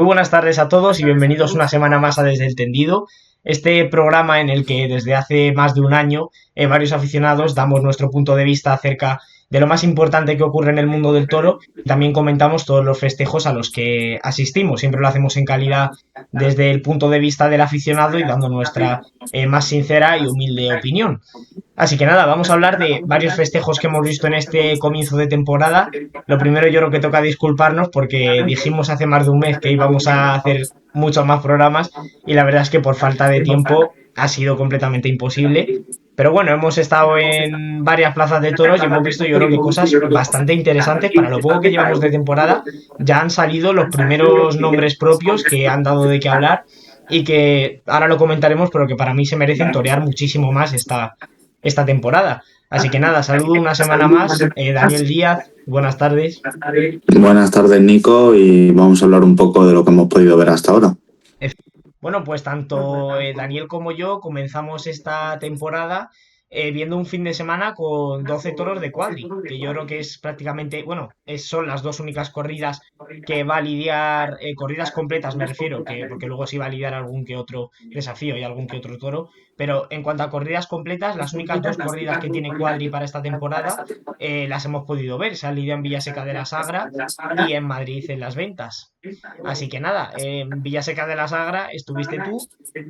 Muy buenas tardes a todos y bienvenidos una semana más a Desde el Tendido, este programa en el que desde hace más de un año varios aficionados damos nuestro punto de vista acerca de lo más importante que ocurre en el mundo del toro y también comentamos todos los festejos a los que asistimos. Siempre lo hacemos en calidad desde el punto de vista del aficionado y dando nuestra más sincera y humilde opinión. Así que nada, vamos a hablar de varios festejos que hemos visto en este comienzo de temporada. Lo primero yo creo que toca disculparnos porque dijimos hace más de un mes que íbamos a hacer muchos más programas y la verdad es que por falta de tiempo ha sido completamente imposible. Pero bueno, hemos estado en varias plazas de toros y hemos visto yo creo que cosas bastante interesantes. Para lo poco que llevamos de temporada ya han salido los primeros nombres propios que han dado de qué hablar y que ahora lo comentaremos, pero que para mí se merecen torear muchísimo más esta temporada. Así que nada, saludo una semana más. Daniel Díaz, buenas tardes. Buenas tardes, Nico, y vamos a hablar un poco de lo que hemos podido ver hasta ahora. Bueno, pues tanto Daniel como yo comenzamos esta temporada viendo un fin de semana con 12 toros de cuadri, que yo creo que es prácticamente, bueno, son las dos únicas corridas que va a lidiar, corridas completas me refiero, que porque luego sí va a lidiar algún que otro desafío y algún que otro toro, pero en cuanto a corridas completas, las únicas dos corridas que tiene cuadri para esta temporada las hemos podido ver, se han lidiado en Villaseca de la Sagra y en Madrid en Las Ventas. Así que nada, en Villaseca de la Sagra estuviste tú.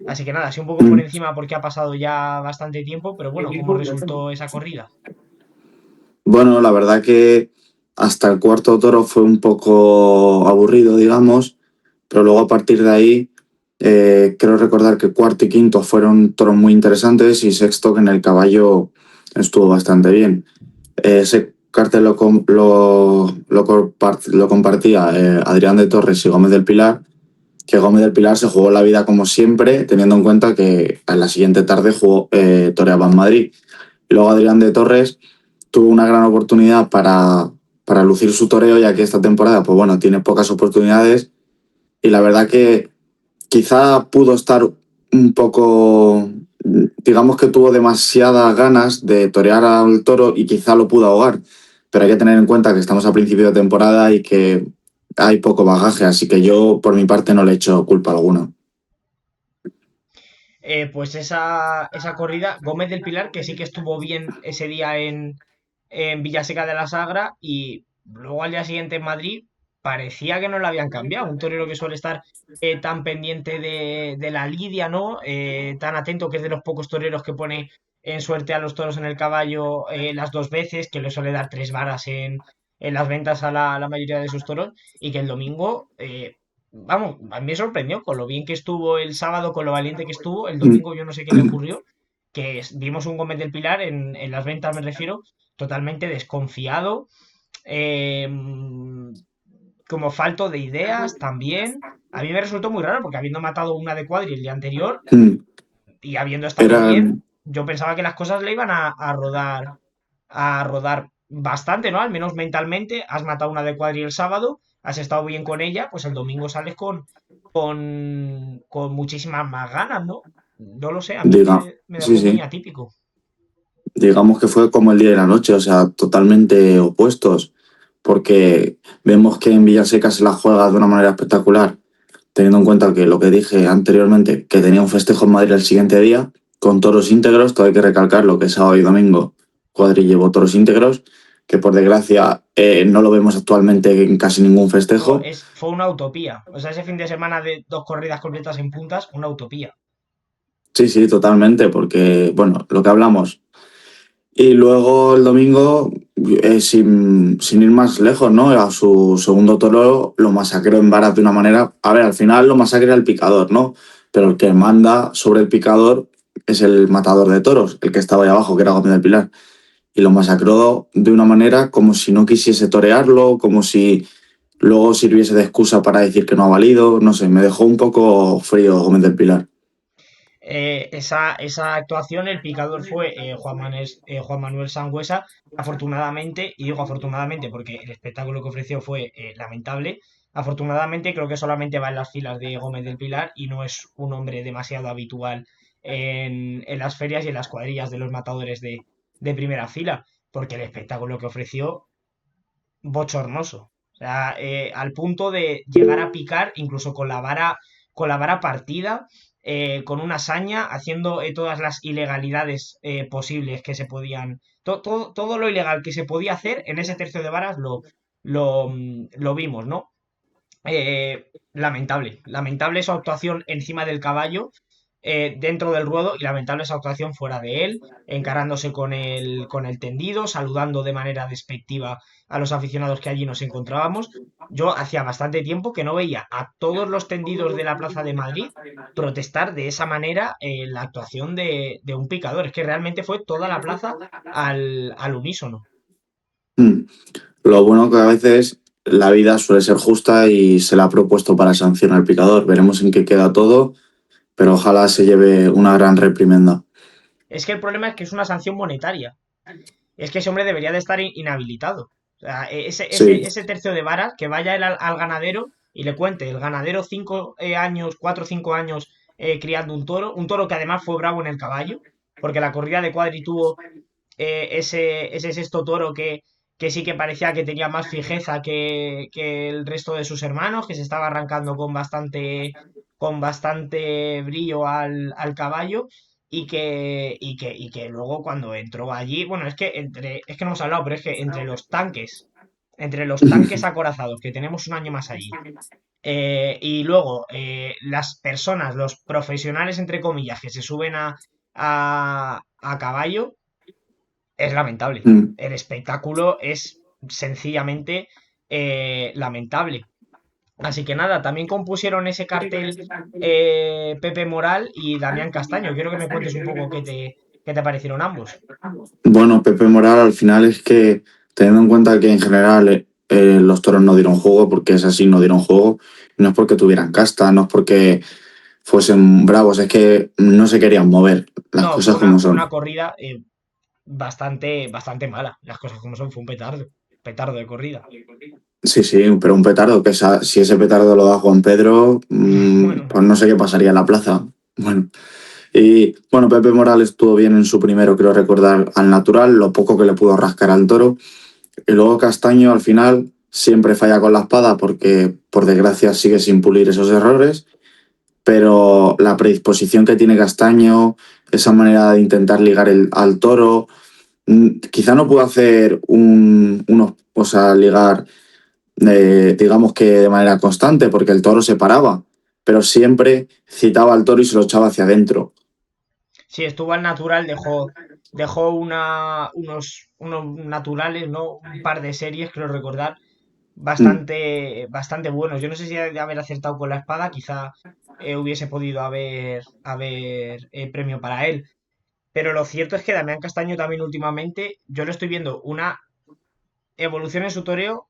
Así que nada, así un poco por Mm. encima porque ha pasado ya bastante tiempo, pero bueno, ¿cómo resultó esa corrida? Bueno, la verdad que hasta el cuarto toro fue un poco aburrido, digamos, pero luego a partir de ahí creo recordar que cuarto y quinto fueron toros muy interesantes y sexto que en el caballo estuvo bastante bien. Ese cartel lo compartía Adrián de Torres y Gómez del Pilar, que Gómez del Pilar se jugó la vida como siempre, teniendo en cuenta que a la siguiente tarde toreaba en Madrid. Y luego Adrián de Torres tuvo una gran oportunidad para lucir su toreo, ya que esta temporada, pues bueno, tiene pocas oportunidades y la verdad que quizá pudo estar un poco, digamos que tuvo demasiadas ganas de torear al toro y quizá lo pudo ahogar, pero hay que tener en cuenta que estamos a principio de temporada y que hay poco bagaje, así que yo por mi parte no le echo culpa alguna. Pues esa corrida, Gómez del Pilar, que sí que estuvo bien ese día en Villaseca de la Sagra y luego al día siguiente en Madrid parecía que no lo habían cambiado. Un torero que suele estar tan pendiente de la lidia, ¿no? Tan atento, que es de los pocos toreros que pone en suerte a los toros en el caballo las dos veces, que le suele dar tres varas en las ventas a la mayoría de sus toros y que el domingo vamos, a mí me sorprendió con lo bien que estuvo el sábado, con lo valiente que estuvo. El domingo yo no sé qué le ocurrió, que vimos un Gómez del Pilar en las ventas, me refiero, totalmente desconfiado, eh, como falto de ideas también. A mí me resultó muy raro porque habiendo matado una de cuadri el día anterior y habiendo estado Era, bien, yo pensaba que las cosas le iban a rodar bastante, ¿no? Al menos mentalmente. Has matado una de cuadri el sábado, has estado bien con ella, pues el domingo sales con muchísimas más ganas, ¿no? No lo sé, a mí diga, me sí, dejó muy sí, atípico. digamos que fue como el día y la noche, o sea, totalmente opuestos, porque vemos que en Villaseca se la juega de una manera espectacular, teniendo en cuenta que lo que dije anteriormente, que tenía un festejo en Madrid el siguiente día, con toros íntegros, todo hay que recalcar lo que es sábado y domingo, Cuadri llevó toros íntegros, que por desgracia no lo vemos actualmente en casi ningún No, festejo. fue una utopía. O sea, ese fin de semana de dos corridas completas en puntas, una utopía. Sí, sí, totalmente, porque, bueno, lo que hablamos. Y luego el domingo, sin ir más lejos, ¿no? A su segundo toro lo masacró en varas de una manera. A ver, al final lo masacra el picador, ¿no? Pero el que manda sobre el picador es el matador de toros, el que estaba ahí abajo, que era Gómez del Pilar. Y lo masacró de una manera como si no quisiese torearlo, como si luego sirviese de excusa para decir que no ha valido. No sé, me dejó un poco frío Gómez del Pilar. Esa actuación, el picador fue Juan Manuel Sangüesa, afortunadamente, y digo afortunadamente porque el espectáculo que ofreció fue lamentable. Afortunadamente creo que solamente va en las filas de Gómez del Pilar y no es un hombre demasiado habitual en las ferias y en las cuadrillas de los matadores de primera fila, porque el espectáculo que ofreció, bochornoso. sea, al punto de llegar a picar incluso con la vara partida, con una saña, haciendo todas las ilegalidades posibles que se podían. Todo lo ilegal que se podía hacer en ese tercio de varas lo vimos, ¿no? Lamentable su actuación encima del caballo, dentro del ruedo, y lamentable su actuación fuera de él, encarándose con el tendido, saludando de manera despectiva a los aficionados que allí nos encontrábamos. Yo hacía bastante tiempo que no veía a todos los tendidos de la Plaza de Madrid protestar de esa manera la actuación de un picador. Es que realmente fue toda la plaza al unísono. Mm. Lo bueno que a veces la vida suele ser justa y se la ha propuesto para sancionar al picador. Veremos en qué queda todo, pero ojalá se lleve una gran reprimenda. Es que el problema es que es una sanción monetaria. Es que ese hombre debería de estar inhabilitado. O sea, Sí. ese tercio de varas, que vaya él al ganadero y le cuente, el ganadero 5 años, 4 o 5 años criando un toro que además fue bravo en el caballo, porque la corrida de Cuadri tuvo ese sexto toro que sí que parecía que tenía más fijeza que el resto de sus hermanos, que se estaba arrancando con bastante brillo al caballo, y que luego cuando entró allí, bueno, es que no hemos hablado, pero es que entre los tanques acorazados, que tenemos un año más allí, y luego las personas, los profesionales, entre comillas, que se suben a caballo, es lamentable. Mm. El espectáculo es sencillamente lamentable. Así que nada, también compusieron ese cartel Pepe Moral y Damián Castaño. Quiero que me cuentes un poco qué te parecieron ambos. Bueno, Pepe Moral al final es que, teniendo en cuenta que en general los toros no dieron juego, porque es así, no dieron juego, no es porque tuvieran casta, no es porque fuesen bravos, es que no se querían mover, las No, cosas como fue una son. corrida bastante mala. Las cosas como son, fue un petardo de corrida. Sí, sí, pero un petardo, que si ese petardo lo da Juan Pedro, Bueno, pues no sé qué pasaría en la plaza. Bueno, y bueno, Pepe Morales estuvo bien en su primero, quiero recordar, al natural, lo poco que le pudo rascar al toro. Y luego Castaño al final siempre falla con la espada porque por desgracia sigue sin pulir esos errores, pero la predisposición que tiene Castaño, esa manera de intentar ligar al toro, quizá no pudo hacer o sea, ligar, digamos que de manera constante porque el toro se paraba, pero siempre citaba al toro y se lo echaba hacia adentro. si estuvo al natural, dejó unos naturales, ¿no? Un par de series, creo recordar, Mm. bastante buenos. Yo no sé si de haber acertado con la espada, quizá hubiese podido haber premio para él. Pero lo cierto es que Damián Castaño también últimamente, yo le estoy viendo una evolución en su toreo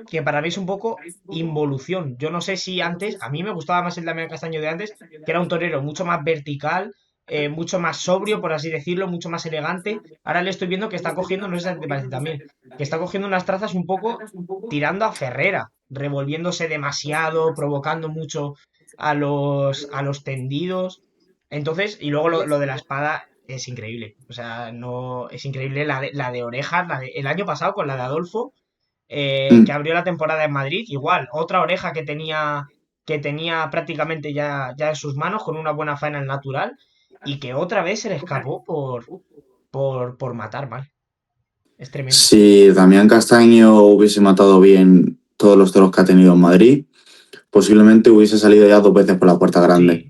que para mí es un poco involución. Yo no sé si antes, a mí me gustaba más el Damián Castaño de antes, que era un torero mucho más vertical, mucho más sobrio, por así decirlo, mucho más elegante. Ahora le estoy viendo que está cogiendo, no sé si te parece también, que está cogiendo unas trazas un poco tirando a Ferrera, revolviéndose demasiado, provocando mucho a los tendidos. Entonces, y luego lo de la espada es increíble. O sea, no es increíble la de orejas, el año pasado con la de Adolfo, que Mm. abrió la temporada en Madrid, igual, otra oreja que tenía prácticamente ya en sus manos con una buena faena al natural, y que otra vez se le escapó por matar mal. Es tremendo. Si Damián Castaño hubiese matado bien todos los toros que ha tenido en Madrid, posiblemente hubiese salido ya 2 veces por la puerta grande. Sí,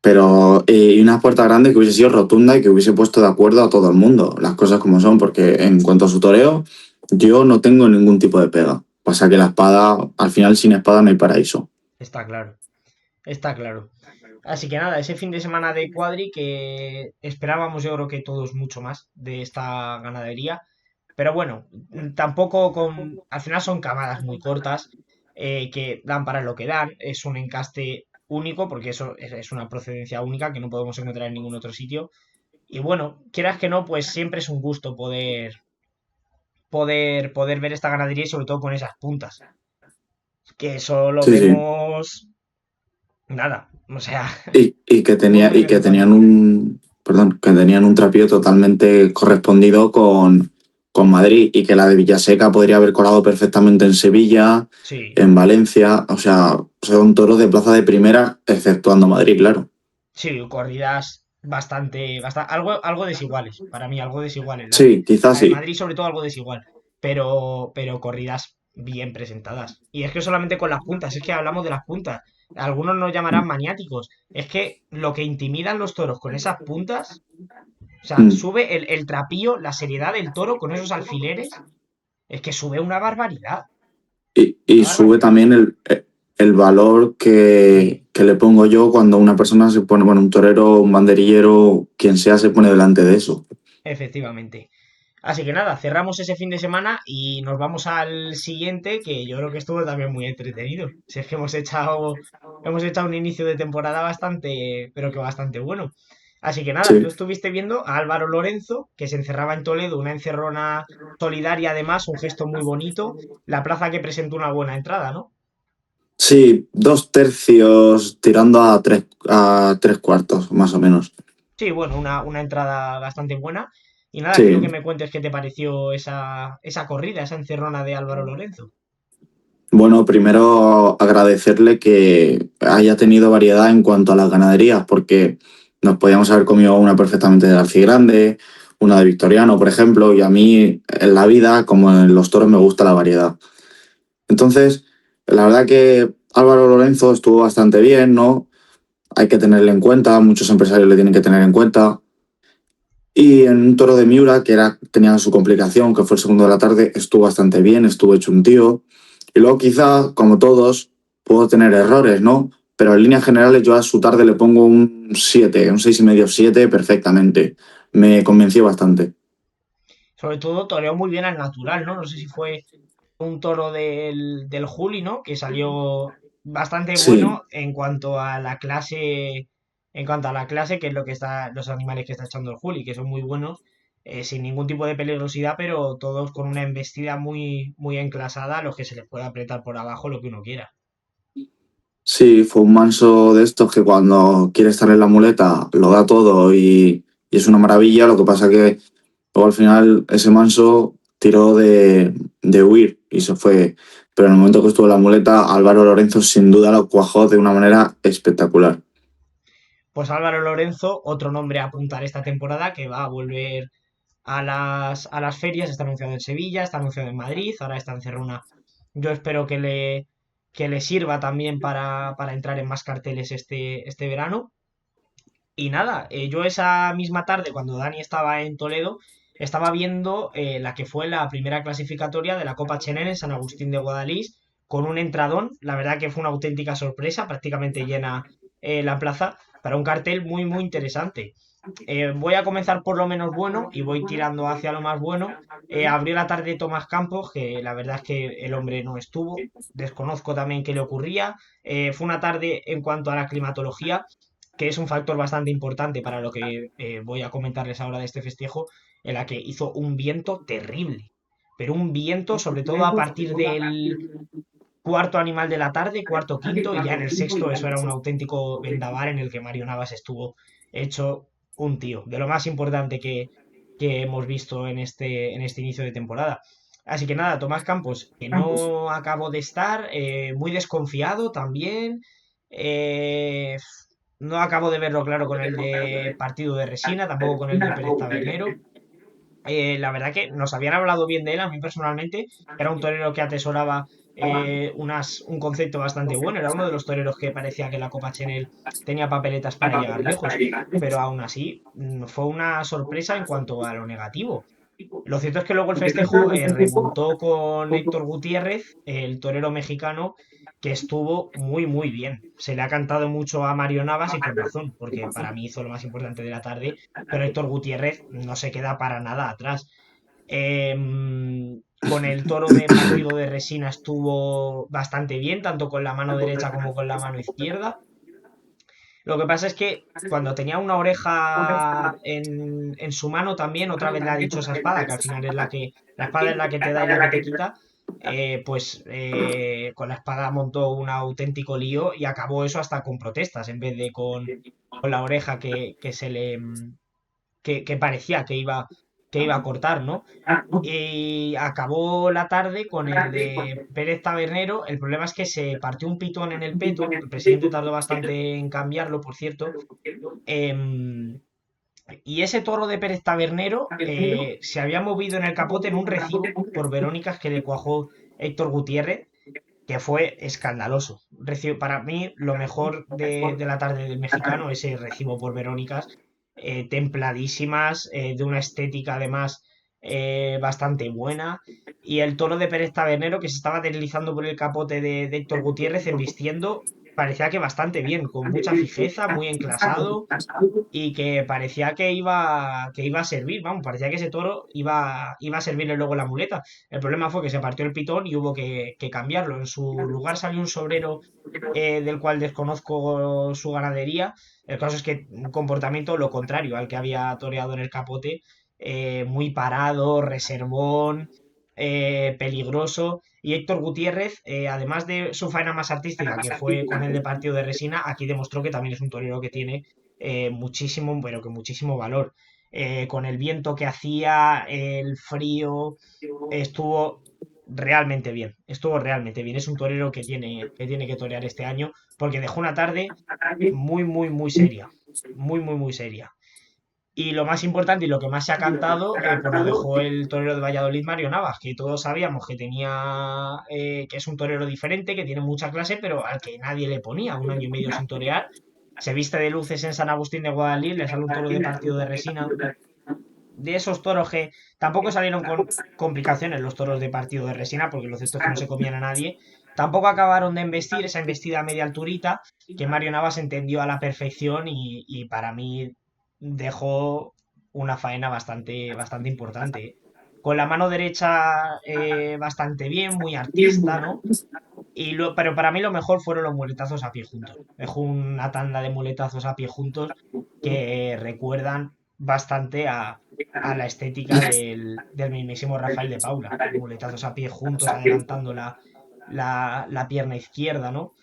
Pero, y una puerta grande que hubiese sido rotunda y que hubiese puesto de acuerdo a todo el mundo, las cosas como son, porque en cuanto a su toreo, yo no tengo ningún tipo de pega. Pasa que la espada, al final sin espada no hay paraíso. está claro, está claro. Así que nada, ese fin de semana de Cuadri que esperábamos, yo creo que todos mucho más de esta ganadería. Pero bueno, tampoco al final son camadas muy cortas, que dan para lo que dan. Es un encaste único porque eso es una procedencia única que no podemos encontrar en ningún otro sitio. Y bueno, quieras que no, pues siempre es un gusto poder ver esta ganadería y sobre todo con esas puntas. Que eso lo Sí, sí. vemos nada. O sea, Y que muy, tenía, muy de y vez que en tenían cuando. un, perdón, que tenían un trapío totalmente correspondido con Madrid y que la de Villaseca podría haber colado perfectamente en Sevilla, Sí, en Valencia. O sea, son toros de plaza de primera, exceptuando Madrid, claro. sí, corridas bastante, algo desiguales, para mí, algo desiguales. Sí, quizás La de sí. Madrid, sobre todo, algo desigual, pero corridas bien presentadas. Y es que solamente con las puntas, es que hablamos de las puntas. Algunos nos llamarán maniáticos. Es que lo que intimidan los toros con esas puntas, o sea, Mm. sube el trapillo, la seriedad del toro con esos alfileres, es que sube una barbaridad. Y Una sube barbaridad. también el valor que le pongo yo cuando una persona se pone, bueno, un torero, un banderillero, quien sea, se pone delante de eso. Efectivamente. Así que nada, cerramos ese fin de semana y nos vamos al siguiente, que yo creo que estuvo también muy entretenido. Si es que hemos echado un inicio de temporada bastante, pero que bastante bueno. Así que nada, tú Sí. estuviste viendo a Álvaro Lorenzo, que se encerraba en Toledo, una encerrona solidaria además, un gesto muy bonito, la plaza que presentó una buena entrada, ¿no? Sí, 2 tercios tirando a 3 cuartos, más o menos. Sí, bueno, una entrada bastante buena. Y nada, quiero que Sí. me cuentes qué te pareció esa corrida, esa encerrona de Álvaro Lorenzo. Bueno, primero agradecerle que haya tenido variedad en cuanto a las ganaderías, porque nos podíamos haber comido una perfectamente de Grande, una de Victoriano, por ejemplo, y a mí en la vida, como en los toros, me gusta la variedad. Entonces, la verdad que Álvaro Lorenzo estuvo bastante bien, ¿no? Hay que tenerle en cuenta, muchos empresarios le tienen que tener en cuenta. Y en un toro de Miura, tenía su complicación, que fue el segundo de la tarde, estuvo bastante bien, estuvo hecho un tío. Y luego quizá, como todos, puedo tener errores, ¿no? Pero en líneas generales yo a su tarde le pongo un 7, un 6,5, 7 perfectamente. Me convenció bastante. Sobre todo toreó muy bien al natural, ¿no? No sé si fue un toro del Juli, ¿no? Que salió bastante Sí, bueno en cuanto a la clase, que es lo que está, los animales que está echando el Juli, que son muy buenos, sin ningún tipo de peligrosidad, pero todos con una embestida muy, muy enclasada, a los que se les puede apretar por abajo lo que uno quiera. sí, fue un manso de estos que cuando quiere estar en la muleta lo da todo y es una maravilla. Lo que pasa que luego al final ese manso tiró de huir y se fue. Pero en el momento que estuvo en la muleta, Álvaro Lorenzo sin duda lo cuajó de una manera espectacular. Pues Álvaro Lorenzo, otro nombre a apuntar esta temporada, que va a volver a las ferias, está anunciado en Sevilla, está anunciado en Madrid, ahora está en Cerrona. Yo espero que le sirva también para entrar en más carteles este verano. Y nada, yo esa misma tarde, cuando Dani estaba en Toledo, estaba viendo la que fue la primera clasificatoria de la Copa Chenel en San Agustín de Guadalís, con un entradón. La verdad que fue una auténtica sorpresa, prácticamente llena la plaza, para un cartel muy, muy interesante. Voy a comenzar por lo menos bueno y voy tirando hacia lo más bueno. Abrió la tarde Tomás Campos, que la verdad es que el hombre no estuvo. Desconozco también qué le ocurría. Fue una tarde en cuanto a la climatología, que es un factor bastante importante para lo que voy a comentarles ahora de este festejo, en la que hizo un viento terrible. Pero un viento, sobre todo a partir del cuarto animal de la tarde, cuarto, quinto, y ya en el sexto eso era un auténtico vendaval en el que Mario Navas estuvo hecho un tío, de lo más importante que hemos visto en este inicio de temporada. Así que nada, Tomás Campos, que no acabo de estar, muy desconfiado también. No acabo de verlo claro con el de partido de Resina, tampoco con el de Pérez Tabernero. La verdad que nos habían hablado bien de él, a mí personalmente, era un torero que atesoraba un concepto bastante bueno, era uno de los toreros que parecía que la Copa Chenel tenía papeletas para llegar lejos, pero aún así fue una sorpresa en cuanto a lo negativo. Lo cierto es que luego el festejo remontó con Héctor Gutiérrez, el torero mexicano, que estuvo muy, muy bien. Se le ha cantado mucho a Mario Navas y con razón, porque para mí hizo lo más importante de la tarde, pero Héctor Gutiérrez no se queda para nada atrás. Con el toro de partido de Resina estuvo bastante bien, tanto con la mano derecha como con la mano izquierda. Lo que pasa es que cuando tenía una oreja en su mano también, otra vez le ha dicho esa espada, que al final la espada es la que te da y la que te quita, pues con la espada montó un auténtico lío y acabó eso hasta con protestas, en vez de con la oreja que parecía que iba que iba a cortar, ¿no? Y acabó la tarde con el de Pérez Tabernero. El problema es que se partió un pitón en el peto. El presidente tardó bastante en cambiarlo, por cierto. Em, y ese toro de Pérez Tabernero se había movido en el capote en un recibo por Verónicas que le cuajó Héctor Gutiérrez, que fue escandaloso. Para mí, lo mejor de la tarde del mexicano, ese recibo por Verónicas, templadísimas, de una estética además bastante buena. Y el toro de Pérez Tabernero que se estaba deslizando por el capote de Héctor Gutiérrez, embistiendo, parecía que bastante bien, con mucha fijeza, muy enclasado y que parecía que iba a servir, vamos, parecía que ese toro iba a servirle luego la muleta. El problema fue que se partió el pitón y hubo que cambiarlo. En su lugar salió un sobrero del cual desconozco su ganadería. El caso es que un comportamiento lo contrario al que había toreado en el capote, muy parado, reservón, peligroso. Y Héctor Gutiérrez, además de su faena más artística, que fue con el de partido de resina, aquí demostró que también es un torero que tiene muchísimo, pero que muchísimo valor. Con el viento que hacía, el frío, estuvo realmente bien. Estuvo realmente bien. Es un torero que tiene que torear este año porque dejó una tarde muy, muy, muy seria. Muy, muy, muy seria. Y lo más importante y lo que más se ha cantado, pues lo dejó el torero de Valladolid, Mario Navas, que todos sabíamos que es un torero diferente, que tiene mucha clase, pero al que nadie le ponía un año y medio sin torear. Se viste de luces en San Agustín de Guadalís, le sale un toro de partido de resina. De esos toros que tampoco salieron con complicaciones los toros de partido de resina, porque lo cierto es que no se comían a nadie. Tampoco acabaron de embestir esa embestida a media alturita que Mario Navas entendió a la perfección y para mí dejó una faena bastante, bastante importante. Con la mano derecha bastante bien, muy artista, ¿no? Pero para mí lo mejor fueron los muletazos a pie juntos. Dejó una tanda de muletazos a pie juntos que recuerdan bastante a la estética del mismísimo Rafael de Paula. Muletazos a pie juntos, adelantando la pierna izquierda, ¿no?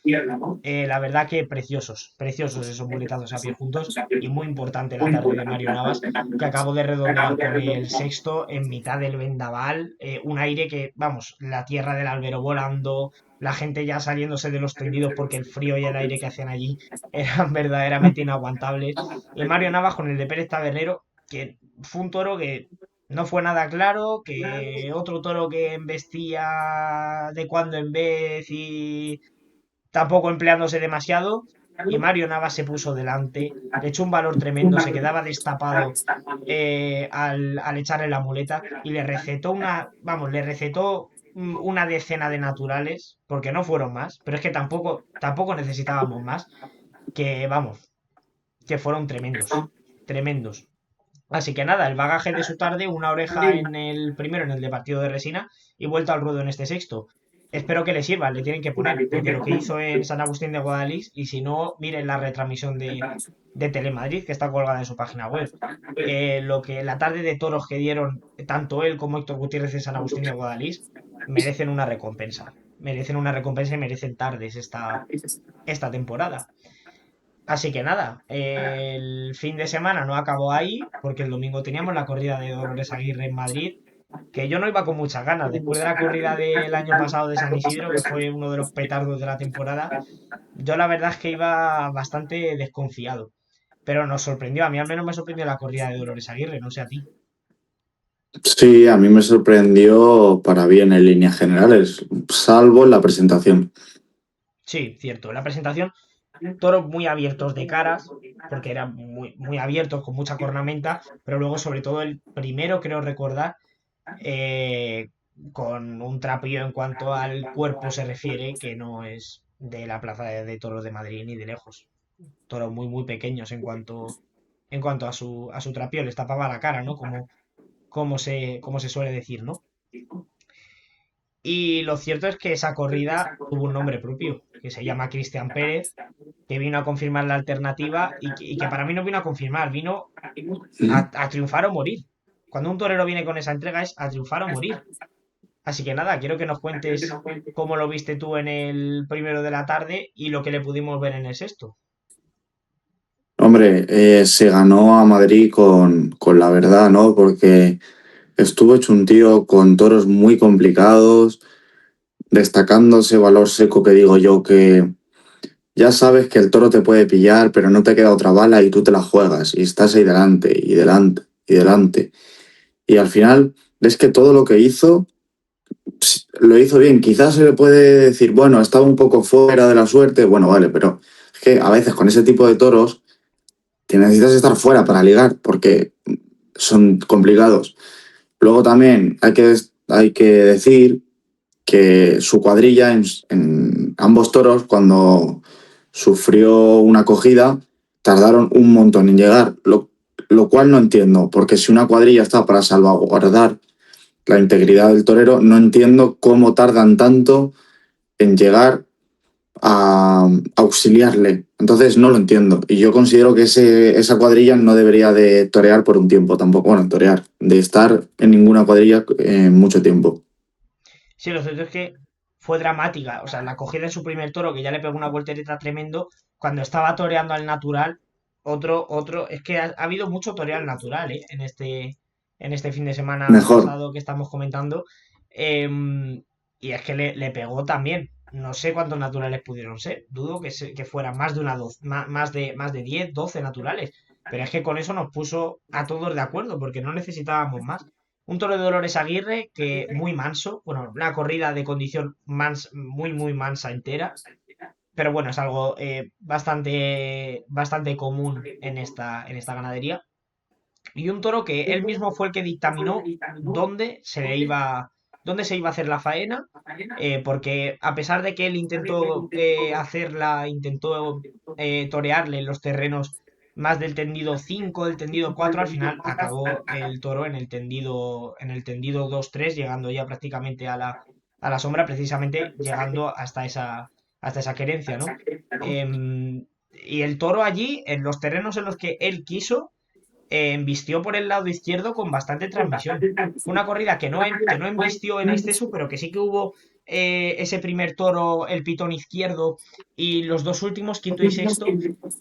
La verdad que preciosos, preciosos esos muletazos a pie juntos y muy importante la tarde de Mario Navas, que acabó de redondear con el sexto en mitad del vendaval, un aire que, vamos, la tierra del albero volando, la gente ya saliéndose de los tendidos porque el frío y el aire que hacían allí eran verdaderamente inaguantables. Y Mario Navas con el de Pérez Tabernero, que fue un toro que no fue nada claro, que otro toro que embestía de cuando en vez y tampoco empleándose demasiado, y Mario Navas se puso delante, le echó un valor tremendo, se quedaba destapado al echarle la muleta y le recetó una decena de naturales, porque no fueron más, pero es que tampoco necesitábamos más, que vamos, que fueron tremendos, tremendos. Así que nada, el bagaje de su tarde, una oreja en el primero, en el de partido de resina, y vuelta al ruedo en este sexto. Espero que le sirva, le tienen que poner, porque lo que hizo en San Agustín de Guadalís, y si no, miren la retransmisión de Telemadrid, que está colgada en su página web. La tarde de toros que dieron tanto él como Héctor Gutiérrez en San Agustín de Guadalís, merecen una recompensa. Merecen una recompensa y merecen tardes esta temporada. Así que nada, el fin de semana no acabó ahí, porque el domingo teníamos la corrida de Dolores Aguirre en Madrid, que yo no iba con muchas ganas. Después de la corrida del año pasado de San Isidro, que fue uno de los petardos de la temporada, yo la verdad es que iba bastante desconfiado. Pero nos sorprendió, a mí al menos me sorprendió la corrida de Dolores Aguirre, no sé a ti. Sí, a mí me sorprendió para bien en líneas generales, salvo en la presentación. Sí, cierto. La presentación, toros muy abiertos de caras, porque eran muy, muy abiertos, con mucha cornamenta, pero luego, sobre todo, el primero, creo recordar, eh, con un trapillo en cuanto al cuerpo se refiere, que no es de la Plaza de Toros de Madrid ni de lejos. Toros muy, muy pequeños en cuanto a su trapío, les tapaba la cara, ¿no? Como se suele decir, ¿no? Y lo cierto es que esa corrida tuvo un nombre propio, que se llama Cristian Pérez, que vino a confirmar la alternativa y que para mí no vino a confirmar, vino a triunfar o morir. Cuando un torero viene con esa entrega es a triunfar o morir. Así que nada, quiero que nos cuentes cómo lo viste tú en el primero de la tarde y lo que le pudimos ver en el sexto. Hombre, se ganó a Madrid con la verdad, ¿no? Porque estuvo hecho un tío con toros muy complicados, destacando ese valor seco que digo yo, que ya sabes que el toro te puede pillar, pero no te queda otra bala y tú te la juegas y estás ahí delante y delante y delante. Y al final ves que todo lo que hizo lo hizo bien. Quizás se le puede decir, bueno, estaba un poco fuera de la suerte, bueno, vale, pero es que a veces con ese tipo de toros que necesitas estar fuera para ligar porque son complicados. Luego también hay que decir que su cuadrilla en ambos toros, cuando sufrió una acogida, tardaron un montón en llegar, lo cual no entiendo, porque si una cuadrilla está para salvaguardar la integridad del torero, no entiendo cómo tardan tanto en llegar a auxiliarle. Entonces no lo entiendo. Y yo considero que esa cuadrilla no debería de torear por un tiempo tampoco. Bueno, torear, de estar en ninguna cuadrilla mucho tiempo. Sí, lo cierto es que fue dramática. O sea, la cogida de su primer toro, que ya le pegó una voltereta tremendo, cuando estaba toreando al natural, es que ha habido mucho toreo al natural, ¿eh? En este fin de semana Mejor. pasado que estamos comentando. Y es que le pegó también. No sé cuántos naturales pudieron ser. Dudo que fueran más de más de 10 12 naturales. Pero es que con eso nos puso a todos de acuerdo, porque no necesitábamos más. Un toro de Dolores Aguirre que muy manso, bueno, una corrida de condición muy mansa entera, pero bueno, es algo bastante común en esta ganadería. Y un toro que él mismo fue el que dictaminó dónde se iba a hacer la faena, porque a pesar de que él intentó intentó torearle en los terrenos más del tendido 5 del tendido 4 al final acabó el toro en el tendido 2-3 llegando ya prácticamente a la sombra, precisamente llegando hasta esa querencia, ¿no? Y el toro allí, en los terrenos en los que él quiso, embistió por el lado izquierdo con bastante transmisión. Fue una corrida que no embistió en exceso, pero que sí que hubo ese primer toro, el pitón izquierdo, y los dos últimos, quinto y sexto,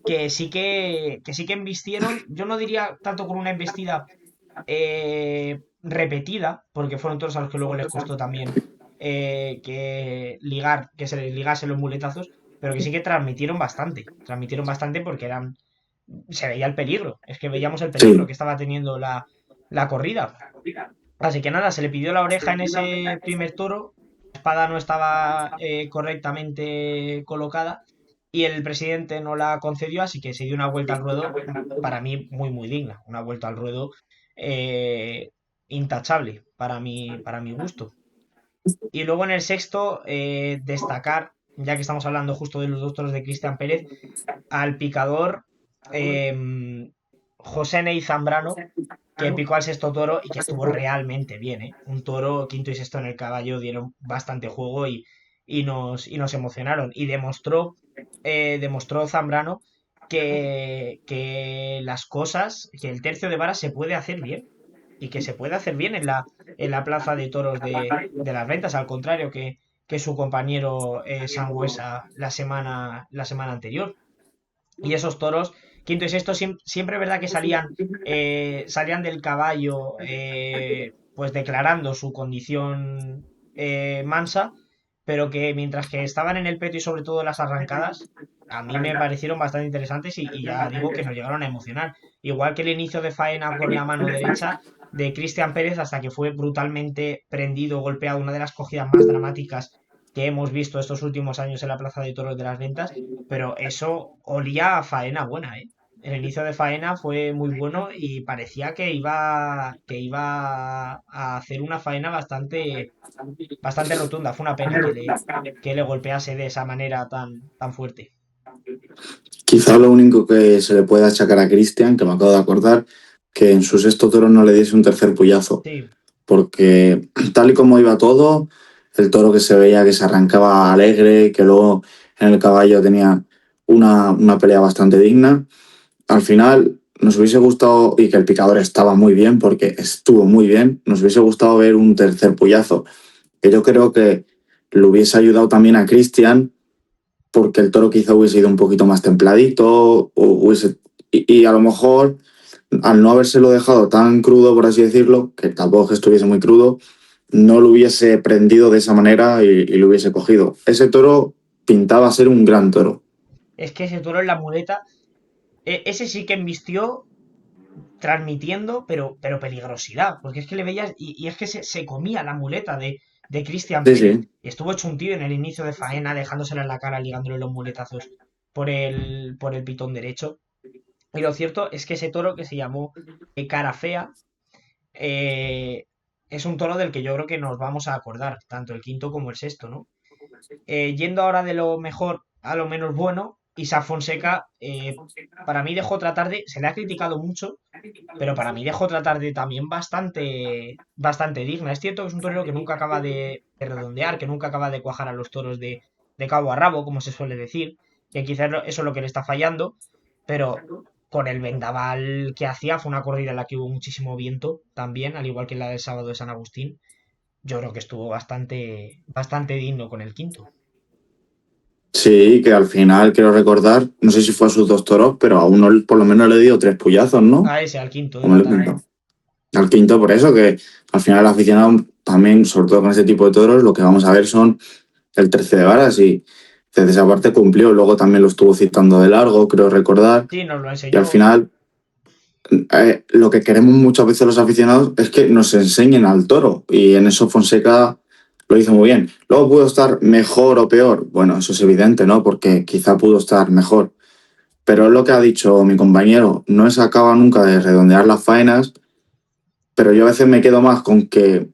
que sí que embistieron. Yo no diría tanto con una embestida repetida, porque fueron toros a los que luego les costó también que se les ligase los muletazos, pero que sí que transmitieron bastante porque se veía el peligro, es que veíamos el peligro Sí. que estaba teniendo la corrida. Así que nada, se le pidió la oreja en ese primer toro, la espada no estaba correctamente colocada y el presidente no la concedió, así que se dio una vuelta al ruedo, para mí muy digna, una vuelta al ruedo eh, intachable para mi gusto. Y luego en el sexto, destacar, ya que estamos hablando justo de los dos toros de Cristian Pérez, al picador José Ney Zambrano, que picó al sexto toro y que estuvo realmente bien, ¿eh? Un toro quinto y sexto en el caballo dieron bastante juego y nos emocionaron. Y demostró Zambrano que las cosas, que el tercio de vara se puede hacer bien. Y que se puede hacer bien en la plaza de toros de las ventas, al contrario que su compañero Sangüesa la semana anterior. Y esos toros, quinto y sexto, siempre es verdad que salían del caballo, pues declarando su condición mansa, pero que mientras que estaban en el peto y sobre todo en las arrancadas, a mí me parecieron bastante interesantes y ya digo que nos llegaron a emocionar. Igual que el inicio de faena con la mano derecha de Cristian Pérez hasta que fue brutalmente prendido, golpeado, una de las cogidas más dramáticas que hemos visto estos últimos años en la Plaza de Toros de las Ventas, pero eso olía a faena buena, ¿eh? El inicio de faena fue muy bueno y parecía que iba a hacer una faena bastante rotunda. Fue una pena que le golpease de esa manera tan fuerte. Quizá lo único que se le puede achacar a Cristian, que me acabo de acordar, que en su sexto toro no le diese un tercer puyazo. Sí, Porque tal y como iba todo, el toro que se veía que se arrancaba alegre, que luego en el caballo tenía una pelea bastante digna. Al final nos hubiese gustado, y que el picador estaba muy bien, porque estuvo muy bien, nos hubiese gustado ver un tercer puyazo, que yo creo que le hubiese ayudado también a Cristian, porque el toro quizá hubiese ido un poquito más templadito, o y a lo mejor, al no habérselo dejado tan crudo, por así decirlo, que tampoco es que estuviese muy crudo, no lo hubiese prendido de esa manera y lo hubiese cogido. Ese toro pintaba ser un gran toro. Es que ese toro en la muleta, ese sí que embistió transmitiendo, pero peligrosidad, porque es que le veías y es que se comía la muleta de Cristian Sí, Pérez. sí. Estuvo hecho un tío en el inicio de faena, dejándosela en la cara, ligándole los muletazos por el pitón derecho. Y lo cierto es que ese toro que se llamó Cara Fea, eh, es un toro del que yo creo que nos vamos a acordar, tanto el quinto como el sexto, ¿no? Yendo ahora de lo mejor a lo menos bueno, Isaac Fonseca, para mí dejó otra tarde, se le ha criticado mucho, pero para mí dejó otra tarde también bastante digna. Es cierto que es un torero que nunca acaba de redondear, que nunca acaba de cuajar a los toros de cabo a rabo, como se suele decir, que quizás eso es lo que le está fallando, pero con el vendaval que hacía, fue una corrida en la que hubo muchísimo viento también, al igual que la del sábado de San Agustín. Yo creo que estuvo bastante digno con el quinto. Sí, que al final quiero recordar, no sé si fue a sus dos toros, pero a uno por lo menos le dio tres puyazos, ¿no? A ese, al quinto de Como la le tarde. pinta. Al quinto, por eso, que al final el aficionado también, sobre todo con este tipo de toros, lo que vamos a ver son el 13 de varas y desde esa parte cumplió. Luego también lo estuvo citando de largo, creo recordar. Sí, nos lo Y al enseñó. final, lo que queremos muchas veces los aficionados es que nos enseñen al toro. Y en eso Fonseca lo hizo muy bien. Luego pudo estar mejor o peor. Bueno, eso es evidente, ¿no? Porque quizá pudo estar mejor. Pero es lo que ha dicho mi compañero, no se acaba nunca de redondear las faenas, pero yo a veces me quedo más con que,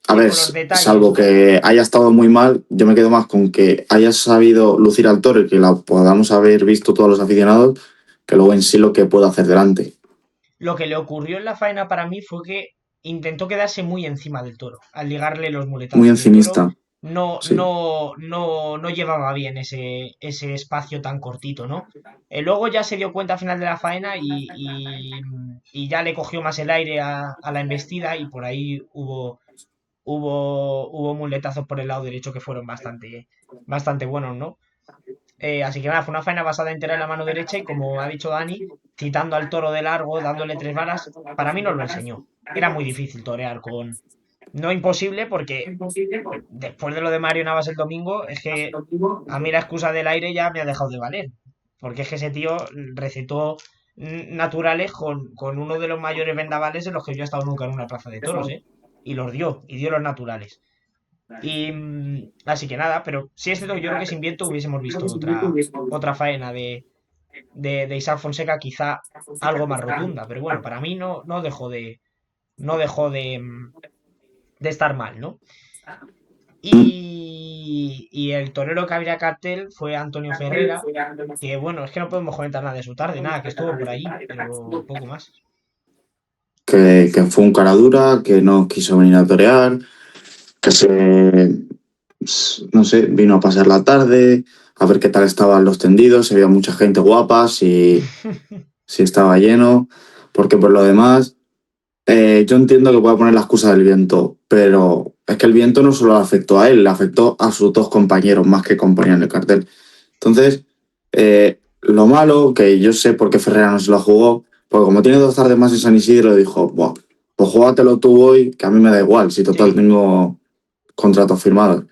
a Sí, ver, con los detalles, salvo ¿no? que haya estado muy mal, yo me quedo más con que haya sabido lucir al toro y que la podamos haber visto todos los aficionados, que luego en sí lo que pueda hacer delante. Lo que le ocurrió en la faena para mí fue que intentó quedarse muy encima del toro, al ligarle los Muy muletazos. Y el toro encimista, no, sí. no, no llevaba bien ese espacio tan cortito, ¿no? Luego ya se dio cuenta al final de la faena y ya le cogió más el aire a la embestida y por ahí hubo muletazos por el lado derecho que fueron bastante buenos, ¿no? Así que nada, fue una faena basada entera en la mano derecha y como ha dicho Dani, citando al toro de largo, dándole tres varas, para mí nos lo enseñó. Era muy difícil torear con... No imposible porque después de lo de Mario Navas el domingo, es que a mí la excusa del aire ya me ha dejado de valer. Porque es que ese tío recetó naturales con uno de los mayores vendavales en los que yo he estado nunca en una plaza de toros, ¿eh? Y dio los naturales. Así que nada, pero sí es cierto que yo creo que sin viento hubiésemos visto otra faena de Isaac Fonseca, quizá algo más rotunda, pero bueno, para mí no dejó de estar mal, ¿no? Mm. Y el torero que abría cartel fue Antonio Ferrera, que bueno, es que no podemos comentar nada de su tarde, nada, que estuvo por allí, pero poco más. Que fue un cara dura, que no quiso venir a torear, que no sé, vino a pasar la tarde, a ver qué tal estaban los tendidos, se veía mucha gente guapa, si estaba lleno, porque por lo demás, yo entiendo que pueda poner la excusa del viento, pero es que el viento no solo le afectó a él, le afectó a sus dos compañeros más que componían el cartel. Entonces, lo malo, que yo sé por qué Ferreira no se lo jugó, porque como tiene dos tardes más en San Isidro, dijo, Buah, pues júgatelo tú hoy, que a mí me da igual, si total Sí, tengo contratos firmados.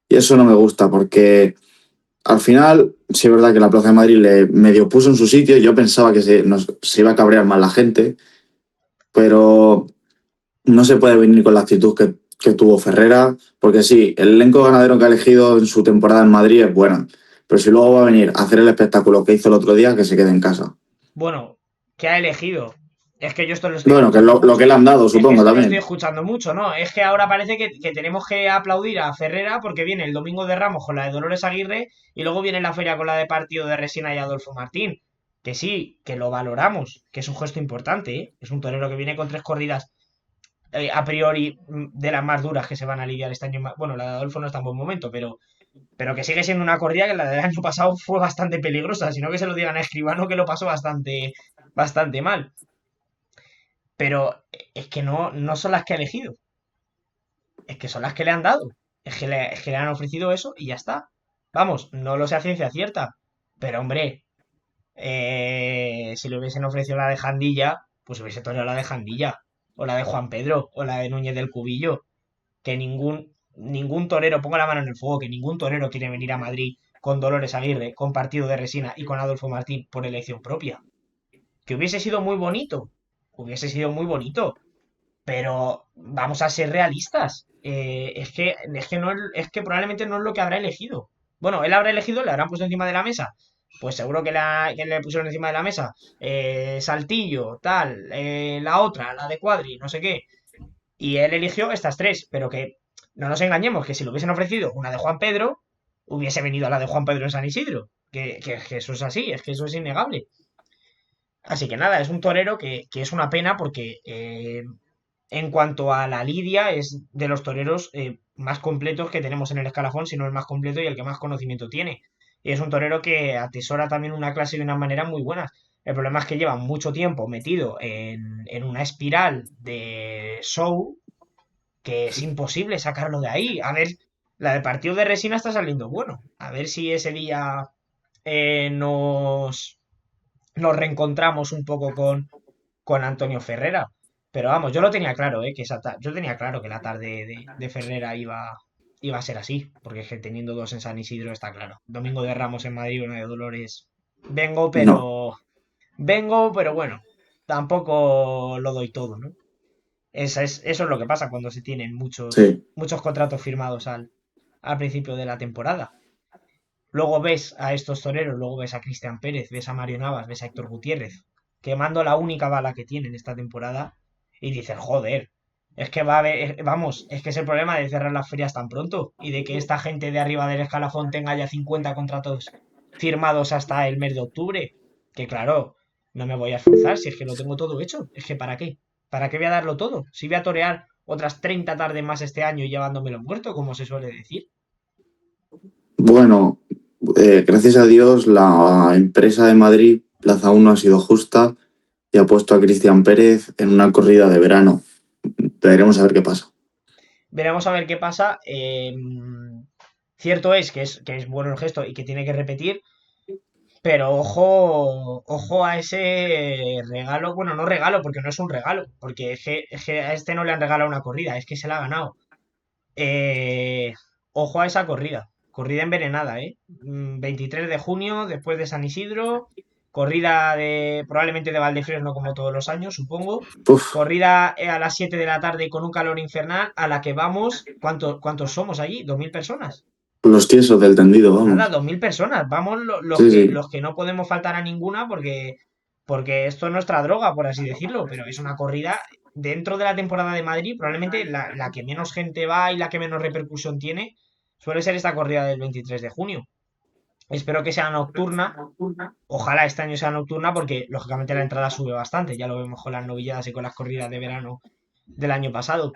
Y eso no me gusta, porque al final, sí es verdad que la Plaza de Madrid le medio puso en su sitio, yo pensaba que se iba a cabrear más la gente, pero no se puede venir con la actitud que tuvo Ferrera, porque sí, el elenco ganadero que ha elegido en su temporada en Madrid es buena, pero si luego va a venir a hacer el espectáculo que hizo el otro día, que se quede en casa. bueno, ¿qué ha elegido? Es que yo esto lo estoy Bueno, que es escuchando lo que mucho. le han dado, Es que supongo, esto lo estoy también. escuchando mucho, ¿no? Es que ahora parece que tenemos que aplaudir a Ferrera porque viene el domingo de Ramos con la de Dolores Aguirre y luego viene la feria con la de partido de Resina y Adolfo Martín. Que sí, que lo valoramos, que es un gesto importante, ¿eh? Es un torero que viene con tres corridas a priori de las más duras que se van a lidiar este año. Bueno, la de Adolfo no está en buen momento, pero que sigue siendo una corrida que la del año pasado fue bastante peligrosa, sino que se lo digan a Escribano que lo pasó bastante mal. Pero es que no son las que ha elegido, es que son las que le han dado. Es que le han ofrecido eso y ya está. Vamos, no lo sé a ciencia cierta, pero hombre, Si le hubiesen ofrecido la de Jandilla, pues hubiese toreado la de Jandilla, o la de Juan Pedro, o la de Núñez del Cubillo, que ningún torero, pongo la mano en el fuego, que ningún torero quiere venir a Madrid con Dolores Aguirre, con Partido de Resina y con Adolfo Martín por elección propia. Que hubiese sido muy bonito, pero vamos a ser realistas. Es que probablemente no es lo que habrá elegido. Bueno, él habrá elegido, le habrán puesto encima de la mesa. Pues seguro que le pusieron encima de la mesa. Saltillo, tal, la otra, la de Cuadri, no sé qué. Y él eligió estas tres, pero que no nos engañemos, que si le hubiesen ofrecido una de Juan Pedro, hubiese venido a la de Juan Pedro en San Isidro. Que eso es así, es que eso es innegable. Así que nada, es un torero que es una pena porque en cuanto a la lidia es de los toreros más completos que tenemos en el escalafón, si no el más completo y el que más conocimiento tiene. Y es un torero que atesora también una clase de una manera muy buena. El problema es que lleva mucho tiempo metido en una espiral de show que es imposible sacarlo de ahí. A ver, la de partido de resina está saliendo bueno. A ver si ese día eh, nos, nos reencontramos un poco con Antonio Ferrera. Pero vamos, yo lo tenía claro, que yo tenía claro que la tarde de Ferrera iba a ser así, porque es que teniendo dos en San Isidro está claro. Domingo de Ramos en Madrid, una de Dolores. Vengo, No, pero bueno, tampoco lo doy todo, ¿no? Eso es lo que pasa cuando se tienen muchos, sí. muchos contratos firmados al principio de la temporada. Luego ves a estos toreros, luego ves a Cristian Pérez, ves a Mario Navas, ves a Héctor Gutiérrez, quemando la única bala que tienen esta temporada y dices, joder, es que va a haber, vamos, es que es el problema de cerrar las ferias tan pronto y de que esta gente de arriba del escalafón tenga ya 50 contratos firmados hasta el mes de octubre. Que claro, no me voy a esforzar si es que lo tengo todo hecho. Es que ¿para qué? ¿Para qué voy a darlo todo? Si voy a torear otras 30 tardes más este año y llevándomelo muerto, como se suele decir. Bueno, gracias a Dios la empresa de Madrid, Plaza 1, ha sido justa y ha puesto a Cristian Pérez en una corrida de verano. Veremos a ver qué pasa. Veremos a ver qué pasa. Cierto es que es bueno el gesto y que tiene que repetir, pero ojo a ese regalo. Bueno, no regalo, porque no es un regalo, porque es que a este no le han regalado una corrida, es que se la ha ganado. Eh, Ojo a esa corrida. Corrida envenenada, ¿eh? 23 de junio, después de San Isidro. Corrida probablemente de Valdefresno, como todos los años, supongo. Uf, Corrida a las 7 de la tarde con un calor infernal, a la que vamos. ¿Cuántos somos allí? ¿2.000 personas? los tiesos del tendido, Nada, vamos. 2.000 personas. Vamos los Sí, que, sí. los que no podemos faltar a ninguna porque esto es nuestra droga, por así decirlo. Pero es una corrida dentro de la temporada de Madrid, probablemente la que menos gente va y la que menos repercusión tiene suele ser esta corrida del 23 de junio. Espero que sea nocturna. Ojalá este año sea nocturna porque lógicamente la entrada sube bastante. Ya lo vemos con las novilladas y con las corridas de verano del año pasado.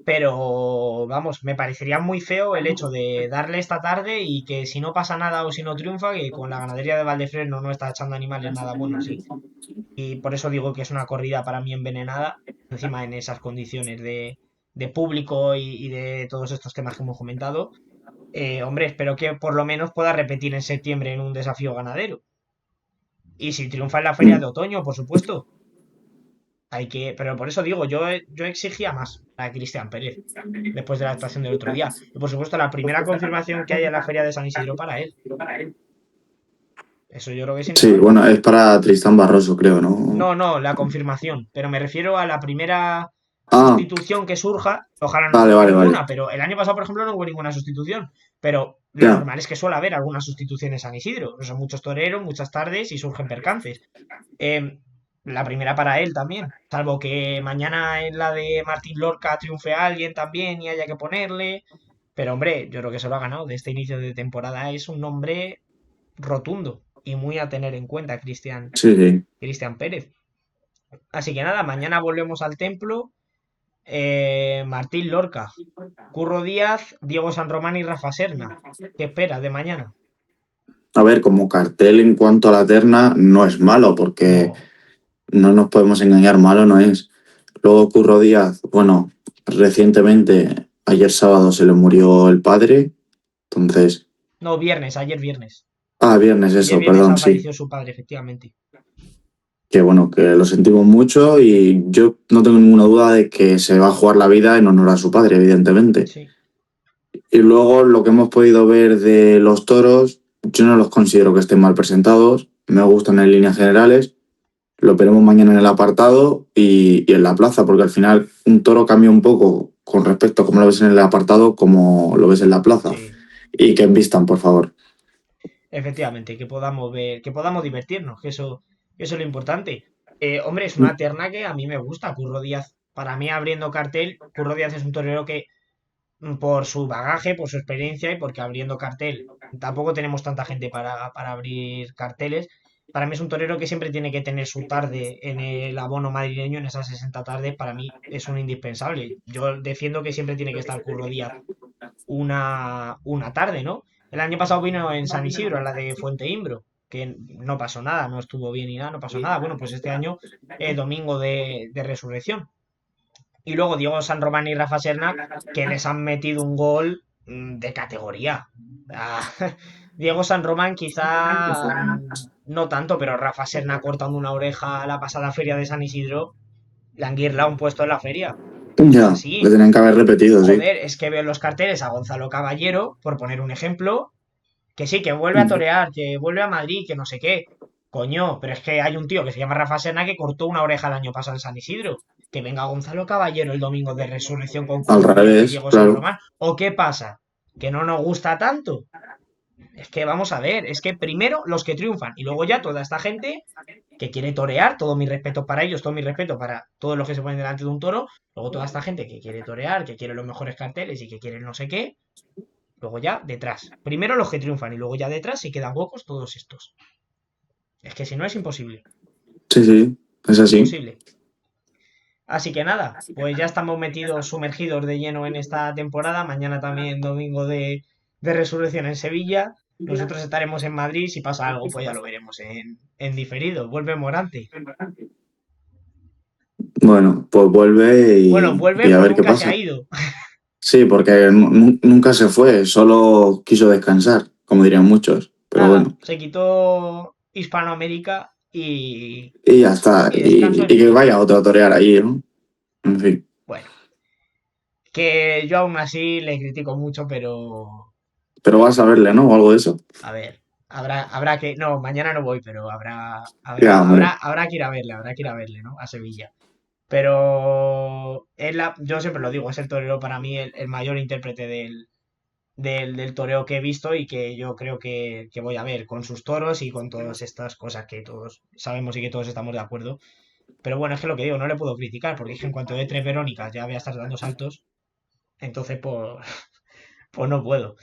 Pero vamos, me parecería muy feo el hecho de darle esta tarde y que si no pasa nada o si no triunfa, que con la ganadería de Valdefresno no está echando animales nada bueno, sí. Y por eso digo que es una corrida para mí envenenada, encima en esas condiciones de público y de todos estos temas que hemos comentado. Hombre, espero que por lo menos pueda repetir en septiembre en un desafío ganadero. Y si triunfa en la feria de Mm. otoño, por supuesto. Pero por eso digo, yo exigía más a Cristian Pérez después de la actuación del otro día. Y por supuesto, la primera confirmación que hay en la feria de San Isidro para él. Eso yo creo que es Sí, innegable. bueno, es para Tristán Barroso, creo, ¿no? No, no, la confirmación. Pero me refiero a la primera Ah, sustitución que surja. Ojalá no vale, surja vale, vale. ninguna, pero el año pasado, por ejemplo, no hubo ninguna sustitución. Pero lo Ya, normal es que suele haber alguna sustitución en San Isidro. Son muchos toreros, muchas tardes y surgen percances. Eh, la primera para él también. Salvo que mañana en la de Martín Lorca triunfe alguien también y haya que ponerle. Pero hombre, yo creo que se lo ha ganado. De este inicio de temporada es un nombre rotundo y muy a tener en cuenta, sí, sí. Cristian Pérez. Así que nada, mañana volvemos al templo. Martín Lorca, Curro Díaz, Diego San Román y Rafa Serna. ¿Qué esperas de mañana? A ver, como cartel en cuanto a la terna, no es malo, porque No, no nos podemos engañar, malo no es. Luego Curro Díaz, bueno, recientemente, ayer sábado se le murió el padre, entonces, no, viernes, ayer viernes. Ah, viernes, Y el eso, viernes perdón, ha sí. fallecido su padre, efectivamente. Que bueno, que lo sentimos mucho y yo no tengo ninguna duda de que se va a jugar la vida en honor a su padre, evidentemente. Sí, Y luego lo que hemos podido ver de los toros, yo no los considero que estén mal presentados, me gustan en líneas generales. Lo veremos mañana en el apartado y en la plaza, porque al final un toro cambia un poco con respecto a cómo lo ves en el apartado, como lo ves en la plaza. sí. Y que envistan, por favor. Efectivamente, que podamos ver, que podamos divertirnos, que eso es lo importante. Hombre, es una terna que a mí me gusta. Curro Díaz, para mí abriendo cartel, Curro Díaz es un torero que, por su bagaje, por su experiencia y porque abriendo cartel, tampoco tenemos tanta gente para abrir carteles. Para mí es un torero que siempre tiene que tener su tarde en el abono madrileño, en esas 60 tardes, para mí es un indispensable. Yo defiendo que siempre tiene que estar Curro Díaz una tarde, ¿no? El año pasado vino en San Isidro, a la de Fuente Imbro, que no pasó nada, no estuvo bien ni nada, no pasó nada. Bueno, pues este año, domingo de Resurrección. Y luego Diego San Román y Rafa Serna, que les han metido un gol de categoría. Ah, Diego San Román quizá no tanto, pero Rafa Serna cortando una oreja a la pasada feria de San Isidro, le han guirlado un puesto en la feria. Es Ya, le así. tenían que haber repetido, sí. Joder, es que veo en los carteles a Gonzalo Caballero, por poner un ejemplo, que sí, que vuelve a torear, que vuelve a Madrid, que no sé qué. Coño, pero es que hay un tío que se llama Rafa Serna que cortó una oreja el año pasado en San Isidro. Que venga Gonzalo Caballero el domingo de Resurrección con Al Curro Díaz y revés, Diego San claro. Román. ¿O qué pasa? ¿Que no nos gusta tanto? Es que vamos a ver, es que primero los que triunfan y luego ya toda esta gente que quiere torear, todo mi respeto para ellos, todo mi respeto para todos los que se ponen delante de un toro, luego toda esta gente que quiere torear, que quiere los mejores carteles y que quiere no sé qué, luego ya detrás. Primero los que triunfan y luego ya detrás si quedan huecos todos estos. Es que si no es imposible. Sí, sí, es así. Imposible. Así que nada, pues ya estamos metidos, sumergidos de lleno en esta temporada. Mañana también domingo de Resurrección en Sevilla. Nosotros estaremos en Madrid. Si pasa algo, pues ya lo veremos en diferido. Vuelve Morante. Bueno, pues vuelve Bueno, vuelve y a o ver qué nunca se ha pasa. ido. Sí, porque nunca se fue, solo quiso descansar, como dirían muchos. Pero Nada, bueno, se quitó Hispanoamérica y, y ya está. y descanso en Y que Ibiza. vaya otro a torear ahí, ¿no? En fin. Bueno, que yo aún así le critico mucho, pero Pero vas a verle, ¿no? O algo de eso. a ver, habrá que. No, mañana no voy, pero Ya, hombre. habrá que ir a verle, habrá que ir a verle, ¿no? A Sevilla. Pero yo siempre lo digo, es el torero para mí el mayor intérprete del toreo que he visto y que yo creo que voy a ver con sus toros y con todas estas cosas que todos sabemos y que todos estamos de acuerdo. Pero bueno, es que lo que digo, no le puedo criticar, porque es que en cuanto de tres Verónicas ya voy a estar dando saltos, entonces pues no puedo.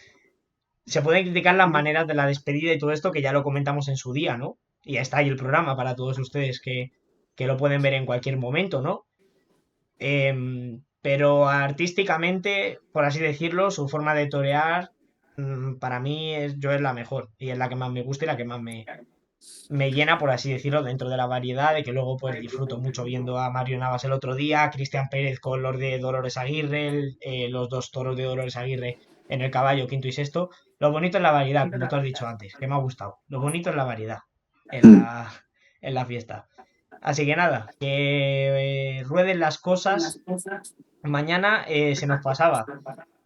Se pueden criticar las maneras de la despedida y todo esto, que ya lo comentamos en su día, ¿no? Y ya está ahí el programa para todos ustedes que lo pueden ver en cualquier momento, ¿no? Pero artísticamente, por así decirlo, su forma de torear, para mí es la mejor y es la que más me gusta y la que más me llena, por así decirlo, dentro de la variedad, de que luego pues disfruto mucho viendo a Mario Navas el otro día, a Cristian Pérez con los de Dolores Aguirre, los dos toros de Dolores Aguirre en el caballo quinto y sexto. Lo bonito es la variedad, como tú has dicho antes, que me ha gustado. Lo bonito es la variedad en Mm. la fiesta. Así que nada, que rueden las cosas. Mañana se nos pasaba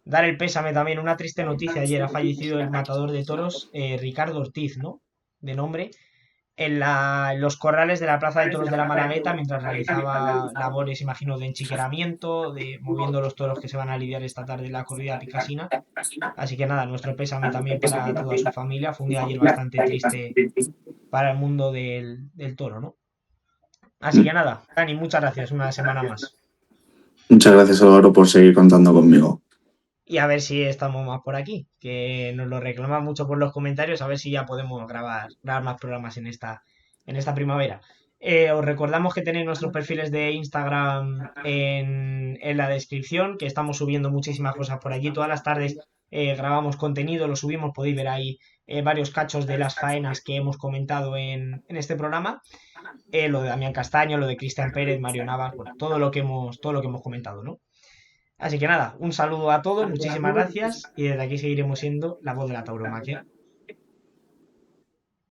dar el pésame también, una triste noticia. Ayer ha fallecido el matador de toros, Ricardo Ortiz, ¿no? De nombre, en los corrales de la Plaza de Toros de la Malagueta mientras realizaba labores, imagino, de enchiqueramiento, de moviendo los toros que se van a lidiar esta tarde en la corrida picasina. Así que nada, nuestro pésame también para toda su familia. Fue un día ayer bastante triste para el mundo del toro, ¿no? Así que Mm. nada, Dani, muchas gracias, una semana más. Muchas gracias, Álvaro, por seguir contando conmigo. Y a ver si estamos más por aquí, que nos lo reclaman mucho por los comentarios, a ver si ya podemos grabar más programas en esta primavera. Os recordamos que tenéis nuestros perfiles de Instagram en la descripción, que estamos subiendo muchísimas cosas por allí. Todas las tardes grabamos contenido, lo subimos, podéis ver ahí varios cachos de las faenas que hemos comentado en este programa. Lo de Damián Castaño, lo de Cristian Pérez, Mario Navas, bueno, todo lo que hemos comentado, ¿no? Así que nada, un saludo a todos, muchísimas gracias y desde aquí seguiremos siendo la voz de la tauromaquia.